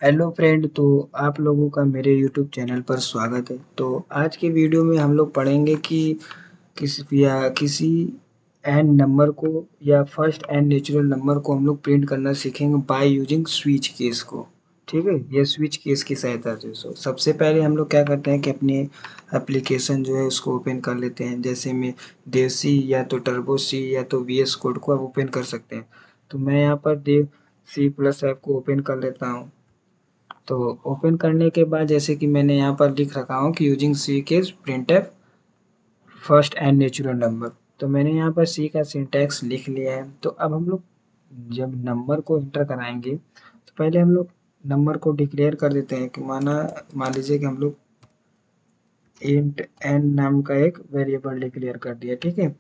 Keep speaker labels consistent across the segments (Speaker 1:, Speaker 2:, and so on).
Speaker 1: Hello friend. तो आप लोगों का मेरे यूट्यूब चैनल पर स्वागत है। तो आज के वीडियो में हम लोग पढ़ेंगे कि किसी एन नंबर को या फर्स्ट एन नेचुरल नंबर को हम लोग प्रिंट करना सीखेंगे बाय यूजिंग स्विच केस को। ठीक है, ये स्विच केस की सहायता से। सबसे पहले हम लोग क्या करते हैं कि अपनी एप्लीकेशन जो है उसको ओपन कर लेते हैं। जैसे में देसी या तो टर्बो सी या तो वी एस कोड को आप ओपन कर सकते हैं। तो मैं यहाँ पर देव सी प्लस ऐप को ओपन कर लेता हूँ। तो ओपन करने के बाद जैसे कि मैंने यहाँ पर लिख रखा हूँ कि using C case printf first and natural number. तो मैंने यहाँ पर सी का सिंटैक्स लिख लिया है। तो अब हम लोग जब नंबर को इंटर कराएंगे तो पहले हम लोग नंबर को डिक्लेयर कर देते हैं कि मान लीजिए कि हम लोग इंट एन नाम का एक वेरिएबल डिक्लेयर कर दिया। ठीक है,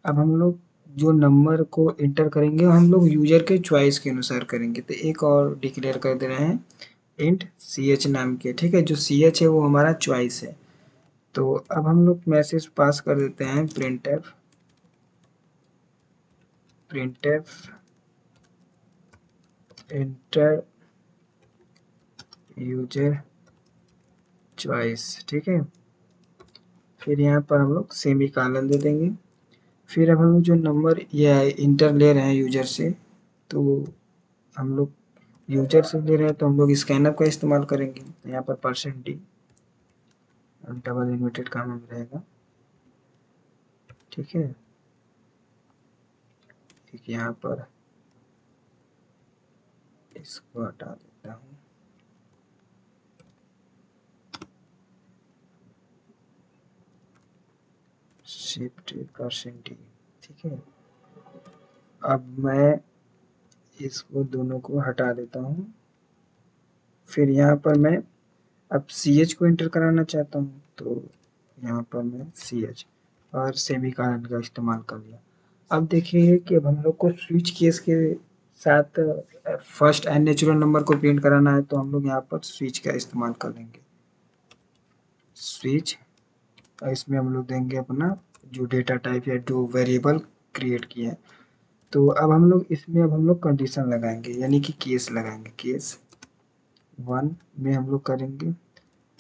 Speaker 1: अब हम लोग जो नंबर को इंटर करेंगे वो हम लोग यूजर के चॉइस के अनुसार करेंगे। तो एक और डिक्लेयर कर दे रहे हैं इंट सी एच नाम के। ठीक है, जो सी एच है वो हमारा चॉइस है। तो अब हम लोग मैसेज पास कर देते हैं प्रिंटफ इंटर यूजर चॉइस। ठीक है, फिर यहाँ पर हम लोग सेमी कॉलन दे देंगे। फिर अब हम लोग जो नंबर या इंटर ले रहे हैं यूजर से, तो हम लोग यूजर से ले रहे हैं तो हम लोग स्कैनर का इस्तेमाल करेंगे। यहाँ पर %d डबल इन्वर्टेड काम में रहेगा। ठीक है, ठीक, यहाँ पर इसको हटा देता हूँ। Shift %d। ठीक है, अब मैं इसको दोनों को हटा देता हूँ। फिर यहाँ पर मैं अब सी एच को एंटर कराना चाहता हूँ। तो यहाँ पर मैं सी एच और सेमी कॉलन का इस्तेमाल कर लिया। अब देखिए कि अब हम लोग को स्विच केस के साथ फर्स्ट एंड नेचुरल नंबर को प्रिंट कराना है। तो हम लोग यहाँ पर स्विच का इस्तेमाल कर लेंगे। स्विच, इसमें हम लोग देंगे अपना जो डेटा टाइप या जो वेरिएबल क्रिएट किया है। तो अब हम लोग इसमें अब हम लोग कंडीशन लगाएंगे, यानी कि केस लगाएंगे। केस 1 में हम लोग करेंगे।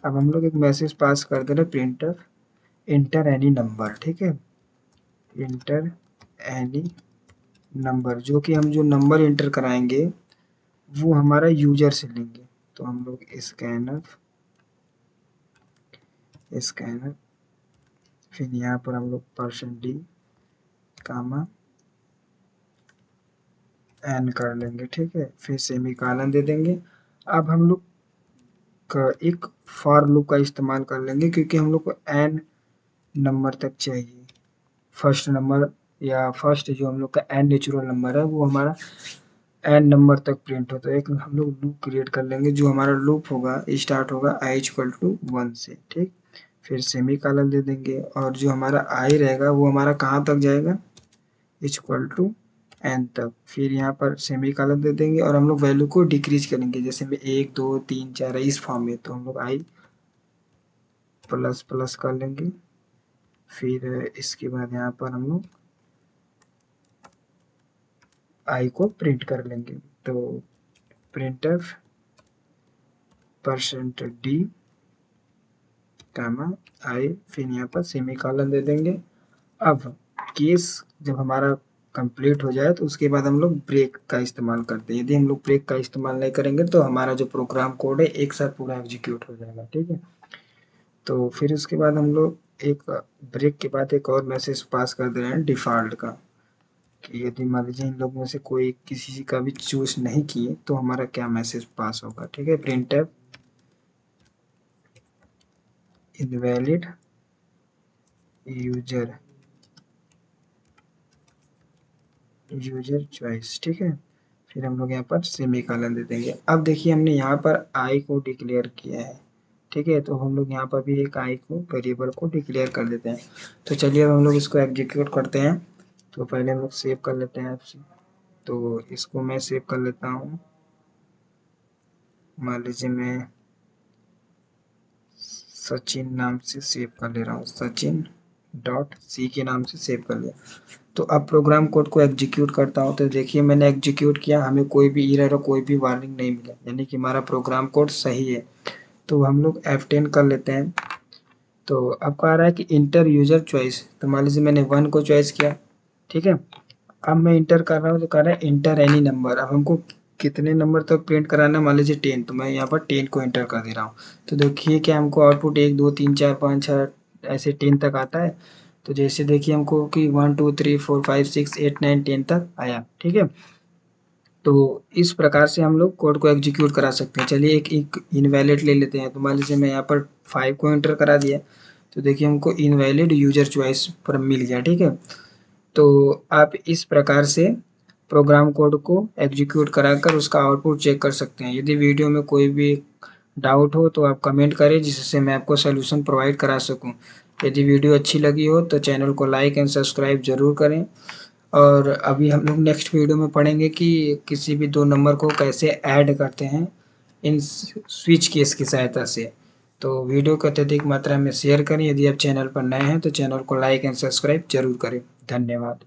Speaker 1: अब हम लोग एक मैसेज पास कर दे रहे प्रिंटर इंटर एनी नंबर। ठीक है, इंटर एनी नंबर, जो कि हम जो नंबर इंटर कराएंगे वो हमारा यूजर से लेंगे। तो हम लोग स्कैनर फिर यहाँ पर हम लोग %d कामा एन कर लेंगे। ठीक है, फिर सेमी कॉलन दे देंगे। अब हम लोग का एक फॉर लूप का इस्तेमाल कर लेंगे, क्योंकि हम लोग को एन नंबर तक चाहिए। फर्स्ट नंबर या फर्स्ट जो हम लोग का एन नेचुरल नंबर है वो हमारा एन नंबर तक प्रिंट हो। तो एक हम लोग लूप क्रिएट कर लेंगे। जो हमारा लूप होगा स्टार्ट होगा i=1 से। ठीक, फिर सेमी कॉलन दे देंगे और जो हमारा आई रहेगा वो हमारा कहाँ तक जाएगा, n तक। फिर यहाँ पर सेमी कॉलन दे देंगे और हम लोग वैल्यू को डिक्रीज करेंगे, जैसे में 1 2 3 4 इस फॉर्म में। तो हम लोग i प्लस प्लस कर लेंगे। फिर इसके बाद यहाँ पर हम लोग i को प्रिंट कर लेंगे। तो printf %d कामा i, फिर यहाँ पर सेमी कॉलन दे देंगे। अब केस जब हमारा कंप्लीट हो जाए तो उसके बाद हम लोग ब्रेक का इस्तेमाल करते हैं। यदि हम लोग ब्रेक का इस्तेमाल नहीं करेंगे तो हमारा जो प्रोग्राम कोड है एक साथ पूरा एग्जीक्यूट हो जाएगा। ठीक है, तो फिर उसके बाद हम लोग एक ब्रेक के बाद एक और मैसेज पास कर दे रहे हैं डिफ़ॉल्ट का, कि यदि मान लीजिए इन लोग में से कोई किसी का भी चूज नहीं किए तो हमारा क्या मैसेज पास होगा। ठीक है, प्रिंटफ इनवैलिड यूजर चॉइस। ठीक है, फिर हम लोग यहाँ पर सेमी कॉलन दे देंगे। अब देखिए हमने यहाँ पर आई को डिक्लेयर किया है। ठीक है, तो हम लोग यहाँ पर भी एक आई को वेरिएबल को डिक्लेयर कर देते हैं। तो चलिए अब हम लोग इसको एग्जीक्यूट करते हैं। तो पहले हम लोग सेव कर लेते हैं आपसे। तो इसको मैं सेव कर लेता हूँ। मान लीजिए मैं सचिन नाम से सेव कर ले रहा हूँ, सचिन .c के नाम से सेव कर लिया। तो अब प्रोग्राम कोड को एग्जीक्यूट करता हूँ, तो देखिए मैंने एग्जीक्यूट किया, हमें कोई भी एरर और कोई भी वार्निंग नहीं मिला, यानी कि हमारा प्रोग्राम कोड सही है। तो हम लोग F10 कर लेते हैं। तो आपको आ रहा है कि इंटर यूजर चॉइस, तो मान लीजिए मैंने 1 को चॉइस किया, ठीक है। अब मैं इंटर कर रहा हूँ तो कह रहा है इंटर एनी नंबर। अब हमको कितने नंबर तक प्रिंट कराना है, मान लीजिए 10, तो मैं यहाँ पर 10 को एंटर कर दे रहा हूँ। तो देखिए कि हमको आउटपुट 1 2 3 4 5 6 ऐसे 10 तक आता है। तो जैसे देखिए हमको कि 1 2 3 4 5 6 8 9 10 तक आया, ठीक है। तो इस प्रकार से हम लोग कोड को एग्जीक्यूट करा सकते हैं। चलिए एक इनवैलिड ले लेते हैं। तो मान लीजिए मैं यहाँ पर 5 को एंटर करा दिया, तो देखिए हमको इनवैलिड यूजर चॉइस पर मिल गया, ठीक है। तो आप इस प्रकार से प्रोग्राम कोड को एग्जीक्यूट कराकर उसका आउटपुट चेक कर सकते हैं। यदि वीडियो में कोई भी डाउट हो तो आप कमेंट करें, जिससे मैं आपको सॉल्यूशन प्रोवाइड करा सकूं। यदि वीडियो अच्छी लगी हो तो चैनल को लाइक एंड सब्सक्राइब ज़रूर करें। और अभी हम लोग नेक्स्ट वीडियो में पढ़ेंगे कि किसी भी 2 नंबर को कैसे ऐड करते हैं इन स्विच केस की सहायता से। तो वीडियो को अत्यधिक मात्रा में शेयर करें। यदि आप चैनल पर नए हैं तो चैनल को लाइक एंड सब्सक्राइब ज़रूर करें। धन्यवाद।